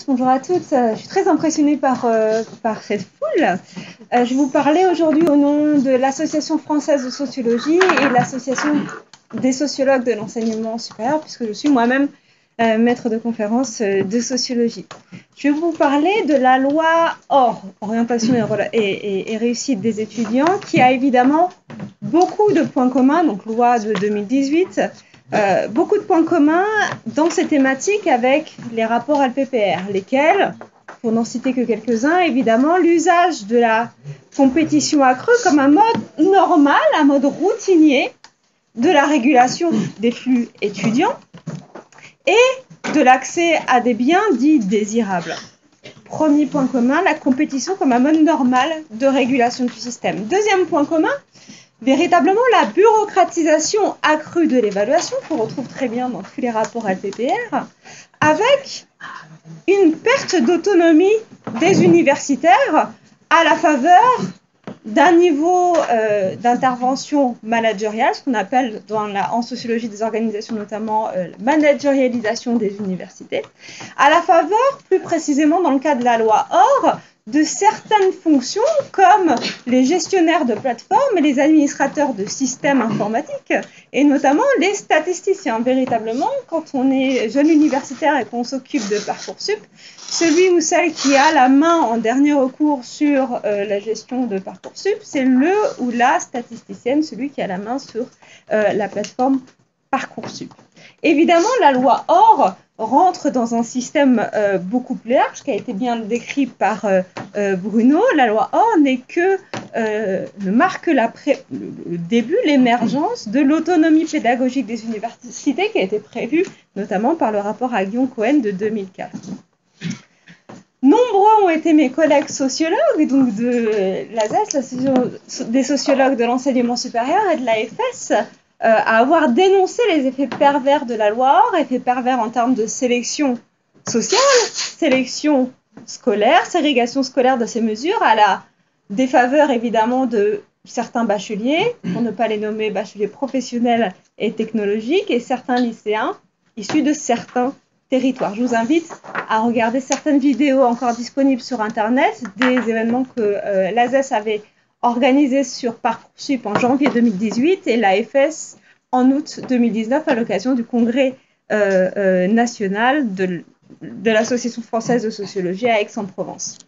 Bonjour à toutes, je suis très impressionnée par cette foule. Je vais vous parler aujourd'hui au nom de l'Association française de sociologie et l'Association des sociologues de l'enseignement supérieur, puisque je suis moi-même maître de conférence de sociologie. Je vais vous parler de la loi OR, orientation et réussite des étudiants, qui a évidemment beaucoup de points communs, donc loi de 2018, beaucoup de points communs dans ces thématiques avec les rapports LPPR, lesquels, pour n'en citer que quelques-uns, évidemment, l'usage de la compétition accrue comme un mode normal, un mode routinier de la régulation des flux étudiants et de l'accès à des biens dits désirables. Premier point commun, la compétition comme un mode normal de régulation du système. Deuxième point commun, véritablement la bureaucratisation accrue de l'évaluation, qu'on retrouve très bien dans tous les rapports LPPR, avec une perte d'autonomie des universitaires à la faveur d'un niveau d'intervention managériale, ce qu'on appelle en sociologie des organisations notamment managérialisation des universités, à la faveur, plus précisément dans le cas de la loi OR, de certaines fonctions comme les gestionnaires de plateformes et les administrateurs de systèmes informatiques, et notamment les statisticiens. Véritablement, quand on est jeune universitaire et qu'on s'occupe de Parcoursup, celui ou celle qui a la main en dernier recours sur la gestion de Parcoursup, c'est le ou la statisticienne, celui qui a la main sur la plateforme Parcoursup. Évidemment, la loi OR rentre dans un système beaucoup plus large, qui a été bien décrit par Bruno. La loi OR n'est que marque le début, l'émergence de l'autonomie pédagogique des universités qui a été prévue notamment par le rapport à Guillaume-Cohen de 2004. Nombreux ont été mes collègues sociologues, donc de l'ASES, l'Association des sociologues de l'enseignement supérieur, et de l'AFS, à avoir dénoncé les effets pervers de la loi OR, effets pervers en termes de sélection sociale, sélection scolaire, ségrégation scolaire de ces mesures, à la défaveur évidemment de certains bacheliers, pour ne pas les nommer bacheliers professionnels et technologiques, et certains lycéens issus de certains territoires. Je vous invite à regarder certaines vidéos encore disponibles sur Internet, des événements que l'ASES avait organisés sur Parcoursup en janvier 2018 et l'AFS en août 2019 à l'occasion du congrès national de l'Association française de sociologie à Aix-en-Provence.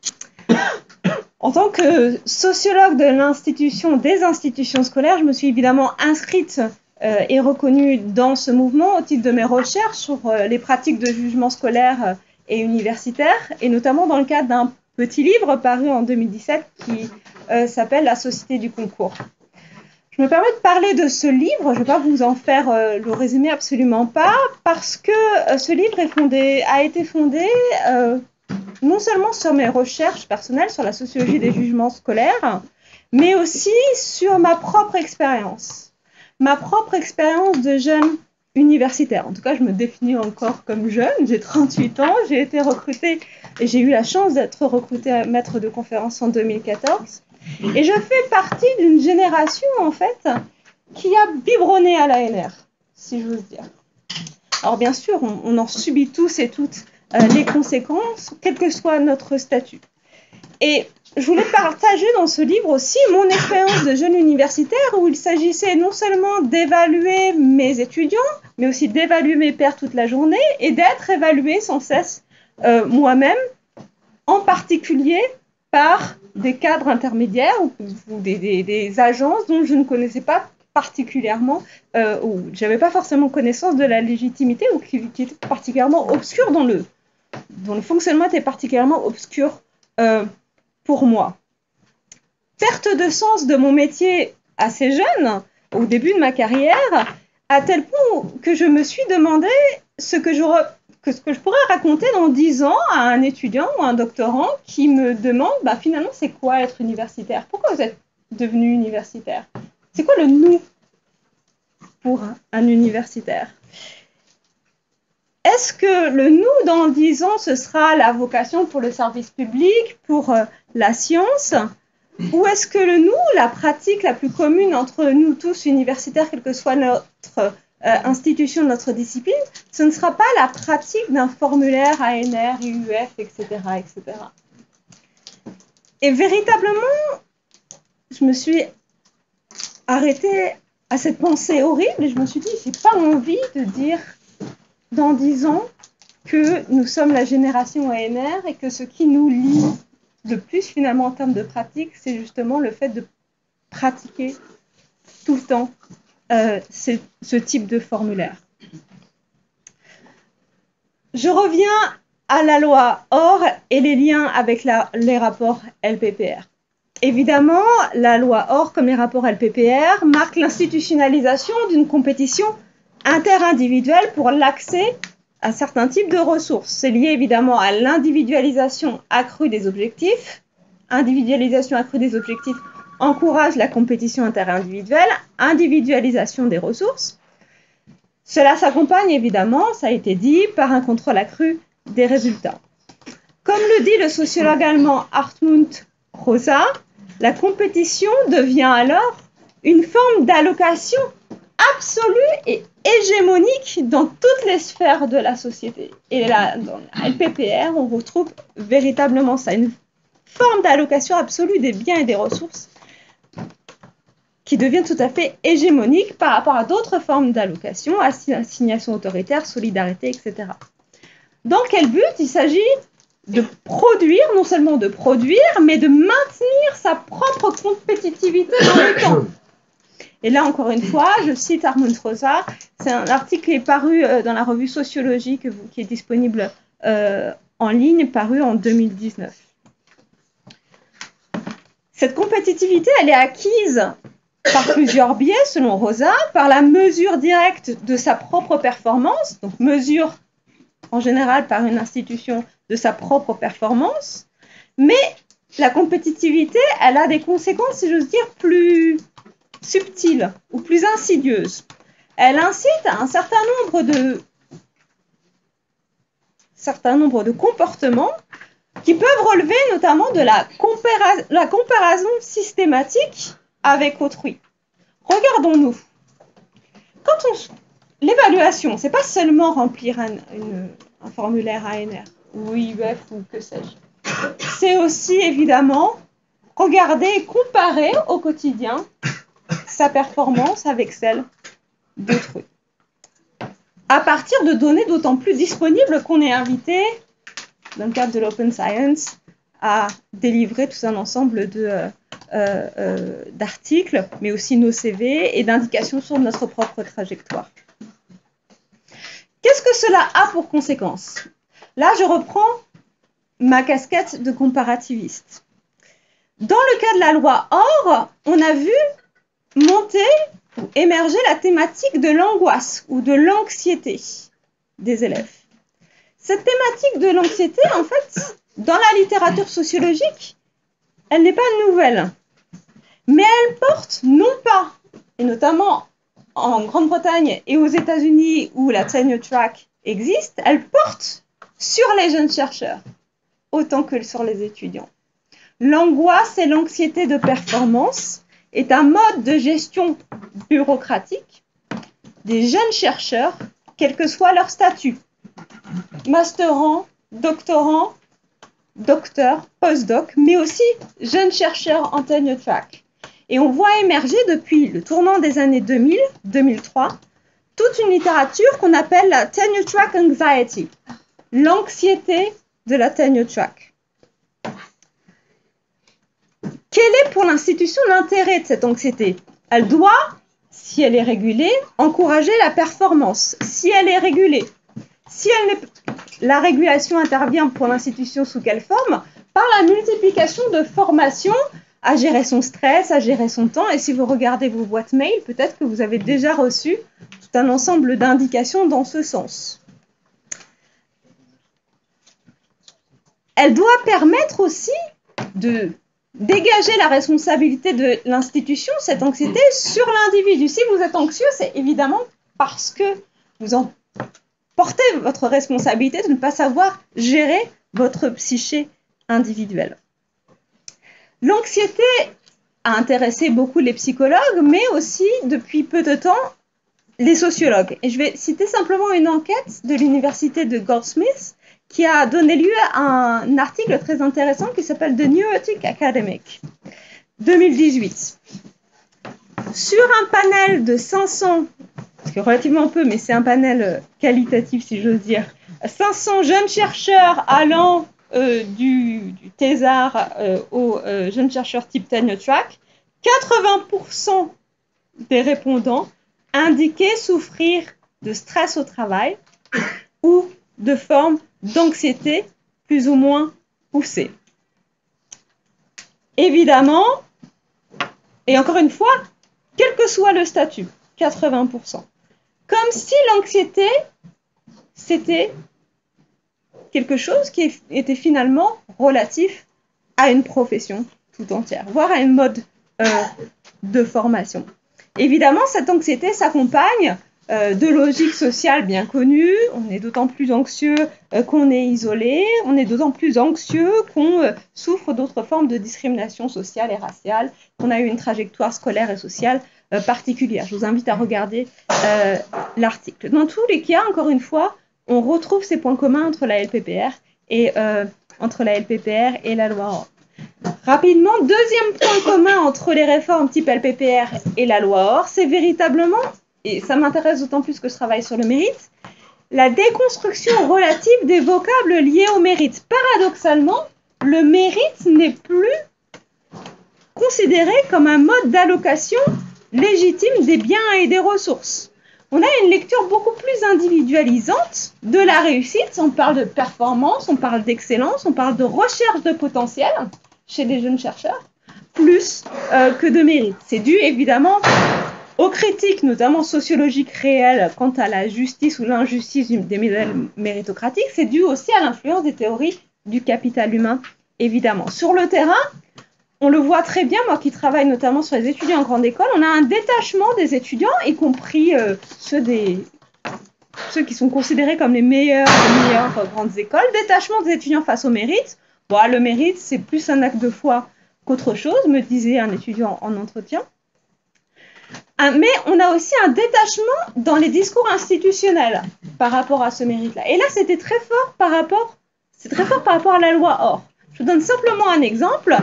En tant que sociologue des institutions scolaires, je me suis évidemment inscrite et reconnue dans ce mouvement au titre de mes recherches sur les pratiques de jugement scolaire et universitaire, et notamment dans le cadre d'un petit livre paru en 2017 qui s'appelle « La société du concours ». Je me permets de parler de ce livre, je ne vais pas vous en faire le résumé, absolument pas, parce que ce livre a été fondé non seulement sur mes recherches personnelles sur la sociologie des jugements scolaires, mais aussi sur ma propre expérience de jeune universitaire. En tout cas, je me définis encore comme jeune, j'ai 38 ans, j'ai été recrutée et j'ai eu la chance d'être recrutée maître de conférence en 2014. Et je fais partie d'une génération, en fait, qui a biberonné à l'ANR, si j'ose dire. Alors, bien sûr, on en subit tous et toutes les conséquences, quel que soit notre statut. Et je voulais partager dans ce livre aussi mon expérience de jeune universitaire où il s'agissait non seulement d'évaluer mes étudiants, mais aussi d'évaluer mes pairs toute la journée et d'être évaluée sans cesse moi-même, en particulier par des cadres intermédiaires ou des agences dont je ne connaissais pas particulièrement, ou j'avais pas forcément connaissance de la légitimité ou qui était particulièrement obscure dont le fonctionnement était particulièrement obscur pour moi. Perte de sens de mon métier assez jeune, au début de ma carrière, à tel point que je me suis demandé ce que je pourrais raconter dans 10 ans à un étudiant ou un doctorant qui me demande finalement c'est quoi être universitaire? Pourquoi vous êtes devenu universitaire? C'est quoi le nous pour un universitaire? Est-ce que le nous dans 10 ans, ce sera la vocation pour le service public, pour la science? Ou est-ce que le nous, la pratique la plus commune entre nous tous universitaires, quel que soit notre institutions de notre discipline, ce ne sera pas la pratique d'un formulaire ANR, IUF, etc., etc. Et véritablement, je me suis arrêtée à cette pensée horrible et je me suis dit, j'ai pas envie de dire dans 10 ans que nous sommes la génération ANR et que ce qui nous lie le plus finalement en termes de pratique, c'est justement le fait de pratiquer tout le temps ce type de formulaire. Je reviens à la loi OR et les liens avec les rapports LPPR. Évidemment, la loi OR comme les rapports LPPR marquent l'institutionnalisation d'une compétition interindividuelle pour l'accès à certains types de ressources. C'est lié évidemment à l'individualisation accrue des objectifs. Individualisation accrue des objectifs encourage la compétition interindividuelle, individualisation des ressources. Cela s'accompagne évidemment, ça a été dit, par un contrôle accru des résultats. Comme le dit le sociologue allemand Hartmut Rosa, la compétition devient alors une forme d'allocation absolue et hégémonique dans toutes les sphères de la société. Et là, dans la LPPR, on retrouve véritablement ça, une forme d'allocation absolue des biens et des ressources qui devient tout à fait hégémonique par rapport à d'autres formes d'allocation, assignation autoritaire, solidarité, etc. Dans quel but? Il s'agit de produire, non seulement de produire, mais de maintenir sa propre compétitivité dans le temps. Et là, encore une fois, je cite Hartmut Rosa, c'est un article qui est paru dans la revue Sociologie, qui est disponible en ligne, paru en 2019. Cette compétitivité, elle est acquise par plusieurs biais, selon Rosa, par la mesure directe de sa propre performance, donc mesure en général par une institution de sa propre performance, mais la compétitivité, elle a des conséquences, si j'ose dire, plus subtiles ou plus insidieuses. Elle incite à un certain nombre de comportements qui peuvent relever notamment de la comparaison systématique avec autrui. Regardons-nous. L'évaluation, c'est pas seulement remplir un formulaire ANR ou IUF ou que sais-je. C'est aussi évidemment regarder et comparer au quotidien sa performance avec celle d'autrui. À partir de données d'autant plus disponibles qu'on est invité, dans le cadre de l'Open Science, à délivrer tout un ensemble d'articles, mais aussi nos CV et d'indications sur notre propre trajectoire. Qu'est-ce que cela a pour conséquence? Là, je reprends ma casquette de comparativiste. Dans le cas de la loi OR, on a vu monter ou émerger la thématique de l'angoisse ou de l'anxiété des élèves. Cette thématique de l'anxiété, en fait, dans la littérature sociologique, elle n'est pas nouvelle. Mais elle porte non pas, et notamment en Grande-Bretagne et aux États-Unis où la tenure track existe, elle porte sur les jeunes chercheurs autant que sur les étudiants. L'angoisse et l'anxiété de performance est un mode de gestion bureaucratique des jeunes chercheurs, quel que soit leur statut. Masterand, doctorant, docteur, postdoc, mais aussi jeunes chercheurs en tenure track. Et on voit émerger depuis le tournant des années 2000-2003 toute une littérature qu'on appelle la tenure track anxiety, l'anxiété de la tenure track. Quel est pour l'institution l'intérêt de cette anxiété? Elle doit, si elle est régulée, encourager la performance. Si elle est régulée, la régulation intervient pour l'institution sous quelle forme? Par la multiplication de formations à gérer son stress, à gérer son temps. Et si vous regardez vos boîtes mail, peut-être que vous avez déjà reçu tout un ensemble d'indications dans ce sens. Elle doit permettre aussi de dégager la responsabilité de l'institution, cette anxiété, sur l'individu. Si vous êtes anxieux, c'est évidemment parce que vous en portez votre responsabilité de ne pas savoir gérer votre psyché individuelle. L'anxiété a intéressé beaucoup les psychologues, mais aussi, depuis peu de temps, les sociologues. Et je vais citer simplement une enquête de l'université de Goldsmith qui a donné lieu à un article très intéressant qui s'appelle The Neurotic Academic 2018. Sur un panel de 500, c'est relativement peu, mais c'est un panel qualitatif si j'ose dire, 500 jeunes chercheurs allant du thésard aux jeunes chercheurs type tenure track, 80% des répondants indiquaient souffrir de stress au travail ou de formes d'anxiété plus ou moins poussée. Évidemment, et encore une fois, quel que soit le statut, 80%. Comme si l'anxiété, c'était quelque chose qui était finalement relatif à une profession tout entière, voire à un mode de formation. Évidemment, cette anxiété s'accompagne de logiques sociales bien connues. On est d'autant plus anxieux qu'on est isolé, on est d'autant plus anxieux qu'on souffre d'autres formes de discrimination sociale et raciale, qu'on a eu une trajectoire scolaire et sociale particulière. Je vous invite à regarder l'article. Dans tous les cas, encore une fois, on retrouve ces points communs entre la LPPR et la loi OR. Rapidement, deuxième point commun entre les réformes type LPPR et la loi OR, c'est véritablement, et ça m'intéresse d'autant plus que je travaille sur le mérite, la déconstruction relative des vocables liés au mérite. Paradoxalement, le mérite n'est plus considéré comme un mode d'allocation légitime des biens et des ressources. On a une lecture beaucoup plus individualisante de la réussite. On parle de performance, on parle d'excellence, on parle de recherche de potentiel chez les jeunes chercheurs, plus que de mérite. C'est dû évidemment aux critiques, notamment sociologiques réelles, quant à la justice ou l'injustice des modèles méritocratiques. C'est dû aussi à l'influence des théories du capital humain, évidemment. Sur le terrain, on le voit très bien, moi qui travaille notamment sur les étudiants en grande école, on a un détachement des étudiants, y compris ceux qui sont considérés comme les meilleures grandes écoles, détachement des étudiants face au mérite. Bon, le mérite, c'est plus un acte de foi qu'autre chose, me disait un étudiant en entretien. Mais on a aussi un détachement dans les discours institutionnels par rapport à ce mérite-là. Et là, c'est très fort par rapport à la loi OR. Je vous donne simplement un exemple.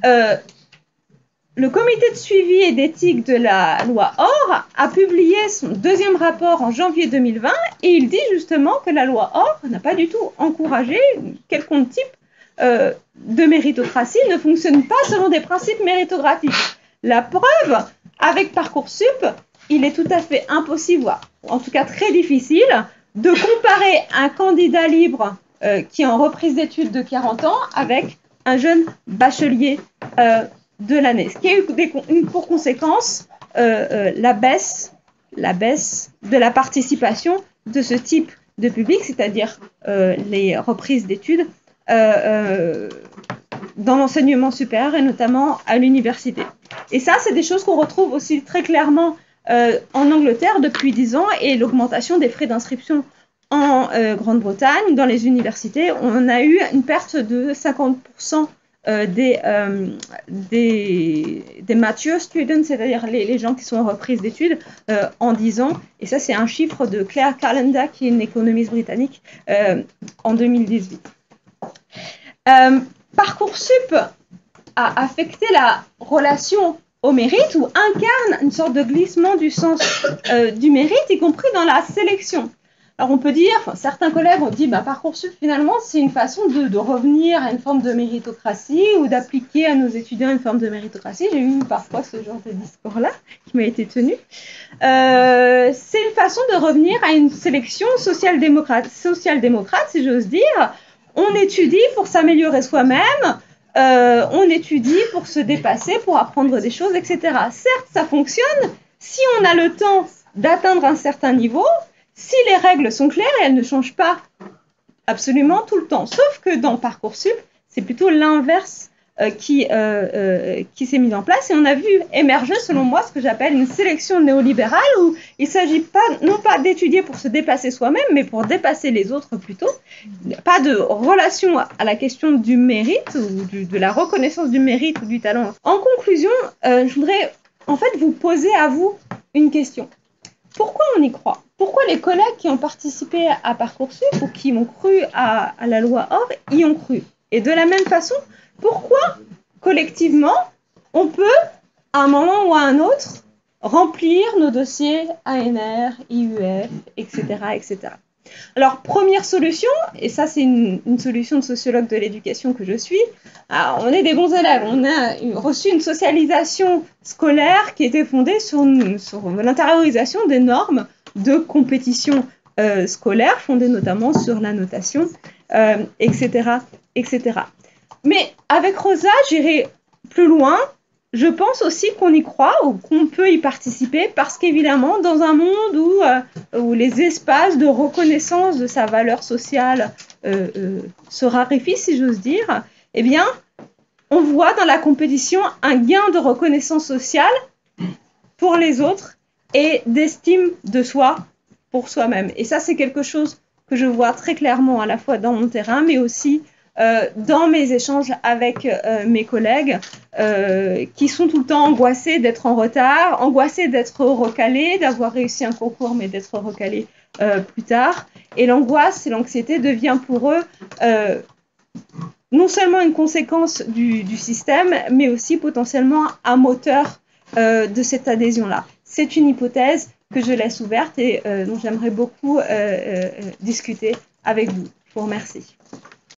Le comité de suivi et d'éthique de la loi OR a publié son deuxième rapport en janvier 2020 et il dit justement que la loi OR n'a pas du tout encouragé quelconque type de méritocratie, ne fonctionne pas selon des principes méritocratiques. La preuve, avec Parcoursup, il est tout à fait impossible, en tout cas très difficile, de comparer un candidat libre qui est en reprise d'études de 40 ans avec un jeune bachelier de l'année. Ce qui a eu pour conséquence la baisse de la participation de ce type de public, c'est-à-dire les reprises d'études dans l'enseignement supérieur et notamment à l'université. Et ça, c'est des choses qu'on retrouve aussi très clairement en Angleterre depuis 10 ans et l'augmentation des frais d'inscription en Grande-Bretagne, dans les universités, on a eu une perte de 50% des mature students, c'est-à-dire les gens qui sont en reprise d'études en 10 ans. Et ça, c'est un chiffre de Claire Callender, qui est une économiste britannique, en 2018. Parcoursup a affecté la relation au mérite ou incarne une sorte de glissement du sens du mérite, y compris dans la sélection. Alors on peut dire, certains collègues ont dit, Parcoursup finalement c'est une façon de revenir à une forme de méritocratie ou d'appliquer à nos étudiants une forme de méritocratie. J'ai eu parfois ce genre de discours-là qui m'a été tenu. C'est une façon de revenir à une sélection social-démocrate, si j'ose dire. On étudie pour s'améliorer soi-même, on étudie pour se dépasser, pour apprendre des choses, etc. Certes, ça fonctionne si on a le temps d'atteindre un certain niveau, si les règles sont claires et elles ne changent pas absolument tout le temps. Sauf que dans Parcoursup, c'est plutôt l'inverse qui s'est mis en place. Et on a vu émerger, selon moi, ce que j'appelle une sélection néolibérale où il ne s'agit non pas d'étudier pour se dépasser soi-même, mais pour dépasser les autres plutôt. Il n'y a pas de relation à la question du mérite ou de la reconnaissance du mérite ou du talent. En conclusion, je voudrais en fait vous poser à vous une question. pourquoi on y croit? Pourquoi les collègues qui ont participé à Parcoursup ou qui ont cru à la loi OR y ont cru? Et de la même façon, pourquoi collectivement on peut, à un moment ou à un autre, remplir nos dossiers ANR, IUF, etc., etc. Alors, première solution, et ça c'est une solution de sociologue de l'éducation que je suis, on est des bons élèves, on a reçu une socialisation scolaire qui était fondée sur l'intériorisation des normes de compétition scolaire, fondées notamment sur la notation, etc., etc. Mais avec Rosa, j'irai plus loin. Je pense aussi qu'on y croit ou qu'on peut y participer parce qu'évidemment, dans un monde où les espaces de reconnaissance de sa valeur sociale se raréfient, si j'ose dire, eh bien, on voit dans la compétition un gain de reconnaissance sociale pour les autres et d'estime de soi pour soi-même. Et ça, c'est quelque chose que je vois très clairement à la fois dans mon terrain, mais aussi dans mes échanges avec mes collègues qui sont tout le temps angoissés d'être en retard, angoissés d'être recalés, d'avoir réussi un concours mais d'être recalés plus tard. Et l'angoisse et l'anxiété devient pour eux non seulement une conséquence du système, mais aussi potentiellement un moteur de cette adhésion-là. C'est une hypothèse que je laisse ouverte et dont j'aimerais beaucoup discuter avec vous. Je vous remercie.